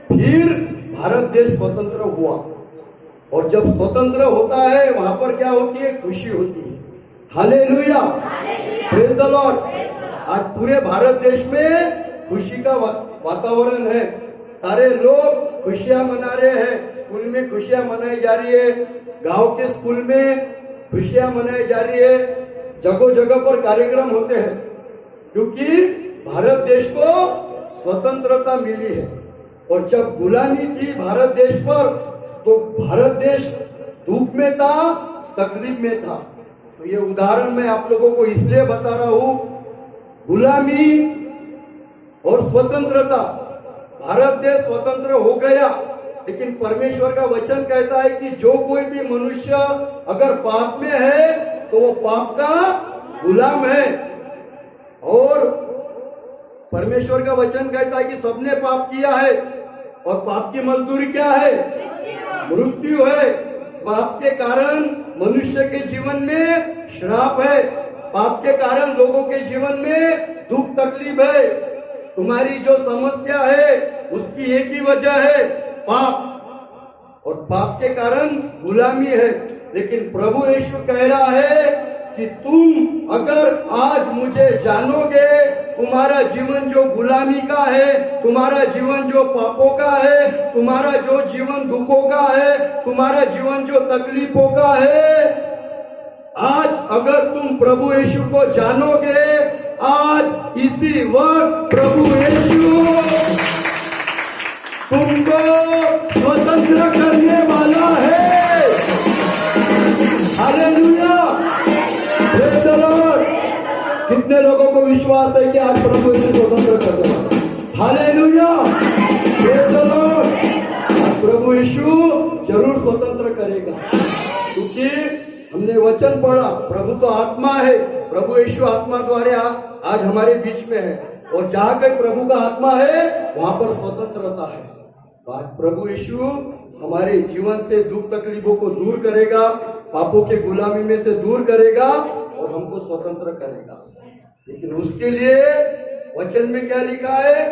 फिर भारत देश स्वतंत्र हुआ। और जब स्वतंत्र होता है वहां पर क्या होती है? खुशी होती है। Hallelujah, praise the Lord. आज पूरे भारत देश में खुशी का वातावरण है। सारे लोग खुशियां मना रहे हैं। स्कूल में खुशियां मनाई जा रही है, गांव के स्कूल में खुशियां मनाई जा रही है, जगह जगह पर कार्यक्रम होते हैं, क्योंकि भारत देश को स्वतंत्रता मिली है। और जब गुलामी थी भारत देश पर, तो भारत देश दुख में था, तकलीफ में था। तो ये उदाहरण मैं आप लोगों को इसलिए बता रहा हूं, गुलामी और स्वतंत्रता। भारत देश स्वतंत्र हो गया, लेकिन परमेश्वर का वचन कहता है कि जो कोई भी मनुष्य अगर पाप में है तो वो पाप का गुलाम है। और परमेश्वर का वचन कहता है कि सबने पाप किया है और पाप की मजदूरी क्या है? मृत्यु है। पाप के कारण मनुष्य के जीवन में श्राप है। पाप के कारण लोगों के जीवन में दुख तकलीफ है। तुम्हारी जो समस्या है उसकी एक ही वजह है, पाप। और पाप के कारण गुलामी है। लेकिन प्रभु यीशु कह रहा है कि तुम अगर आज मुझे जानोगे, तुम्हारा जीवन जो गुलामी का है, तुम्हारा जीवन जो पापों का है, तुम्हारा जो जीवन दुखों का है, तुम्हारा जीवन जो तकलीफों का है, आज अगर तुम प्रभु यीशु को जानोगे, आज इसी वक्त प्रभु यीशु तुमको स्वतंत्र करने वाला है। Hallelujah, praise the Lord. कितने लोगों को विश्वास है कि आज प्रभु यीशु स्वतंत्र करने वाला है? Hallelujah, praise the Lord. प्रभु यीशु जरूर स्वतंत्र करेगा, क्योंकि हमने वचन पढ़ा, प्रभु तो आत्मा है। प्रभु यीशु आत्मा द्वारा आज हमारे बीच में है, और जहां कहीं प्रभु का आत्मा है वहां पर स्वतंत्रता है। आज प्रभु यीशु हमारे जीवन से दुख तकलीफों को दूर करेगा, पापों के गुलामी में से दूर करेगा और हमको स्वतंत्र करेगा। लेकिन उसके लिए वचन में क्या लिखा है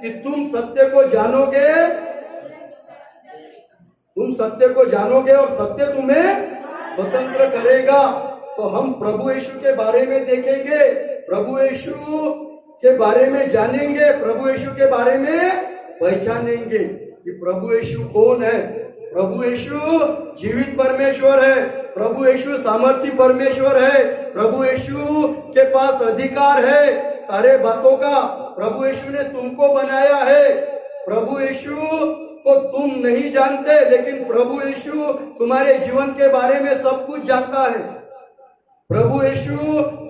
कि तुम सत्य को जानोगे, तुम सत्य को जानोगे और सत्य तुम्हें स्वतंत्र करेगा। तो हम प्रभु यीशु के बारे में देखेंगे, प्रभु यीशु के बारे में जानेंगे, प्रभु यीशु के बारे में पहचानेंगे कि प्रभु यीशु कौन है। प्रभु यीशु जीवित परमेश्वर है, प्रभु यीशु सामर्थी परमेश्वर है, प्रभु यीशु के पास अधिकार है सारे बातों का। प्रभु यीशु ने तुमको बनाया है। प्रभु यीशु को तुम नहीं जानते, लेकिन प्रभु यीशु तुम्हारे जीवन के बारे में सब कुछ जानता है। प्रभु यीशु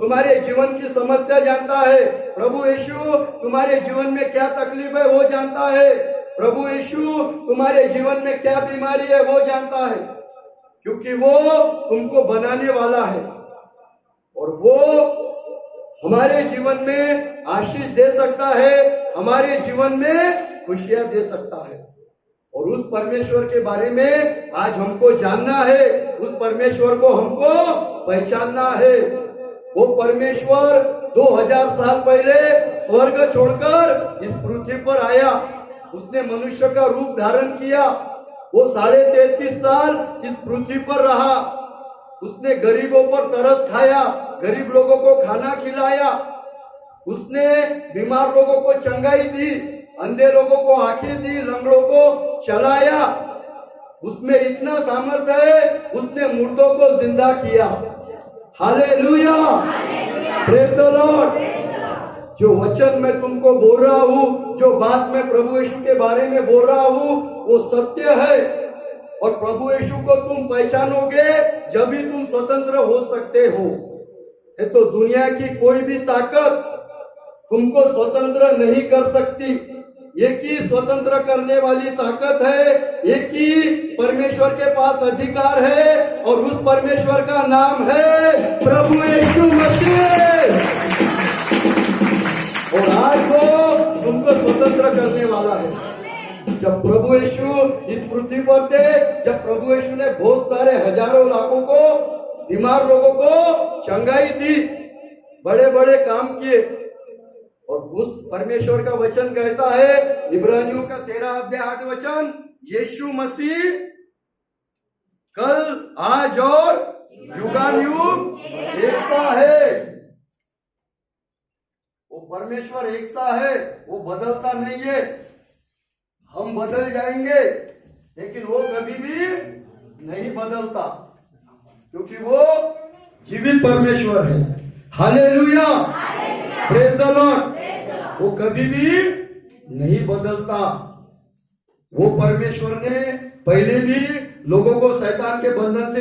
तुम्हारे जीवन की समस्या जानता है। प्रभु यीशु तुम्हारे जीवन में क्या तकलीफ है वो जानता है। प्रभु यीशु तुम्हारे जीवन में क्या बीमारी है वो जानता है, क्योंकि वो तुमको बनाने वाला है और वो हमारे जीवन में आशीष दे सकता है, हमारे जीवन में खुशियां दे सकता है। और उस परमेश्वर के बारे में आज हमको जानना है, उस परमेश्वर को हमको पहचानना है। वो परमेश्वर 2000 साल पहले स्वर्ग छोड़कर इस पृथ्वी पर आया, उसने मनुष्य का रूप धारण किया। वो 33.5 साल इस पृथ्वी पर रहा। उसने गरीबों पर तरस खाया, गरीब लोगों को खाना खिलाया, उसने बीमार लोगों को चंगाई दी, अंधे लोगों को आंखें दी, लंगड़ों को चलाया। उसमें इतना सामर्थ्य है, उसने मुर्दों को जिंदा किया। Hallelujah, praise the Lord. जो वचन मैं तुमको बोल रहा हूँ, जो बात मैं प्रभु यीशु के बारे में बोल रहा हूँ, वो सत्य है। और प्रभु यीशु को तुम पहचानोगे जब भी तुम स्वतंत्र हो सकते हो। ये तो दुनिया की कोई भी ताकत तुमको स्वतंत्र नहीं कर सकती। एक ही स्वतंत्र करने वाली ताकत है, एक ही परमेश्वर के पास अधिकार है, और उस परमेश्वर का नाम है प्रभु यीशु मसीह। और आज वो तुमको स्वतंत्र करने वाला है। जब प्रभु यीशु इस पृथ्वी पर थे, जब प्रभु यीशु ने बहुत सारे हजारों लाखों को, बीमार लोगों को चंगाई दी, बड़े बड़े काम किए, और उस परमेश्वर का वचन कहता है इब्रानियों का 13 अध्याय 8 वचन, यीशु मसीह कल आज और युगानुयुग एक सा है। वो परमेश्वर एक सा है, वो बदलता नहीं है। हम बदल जाएंगे लेकिन वो कभी भी नहीं बदलता, क्योंकि वो जीवित परमेश्वर है। Hallelujah, praise the Lord. वो कभी भी नहीं बदलता। वो परमेश्वर ने पहले भी लोगों को शैतान के बंधन से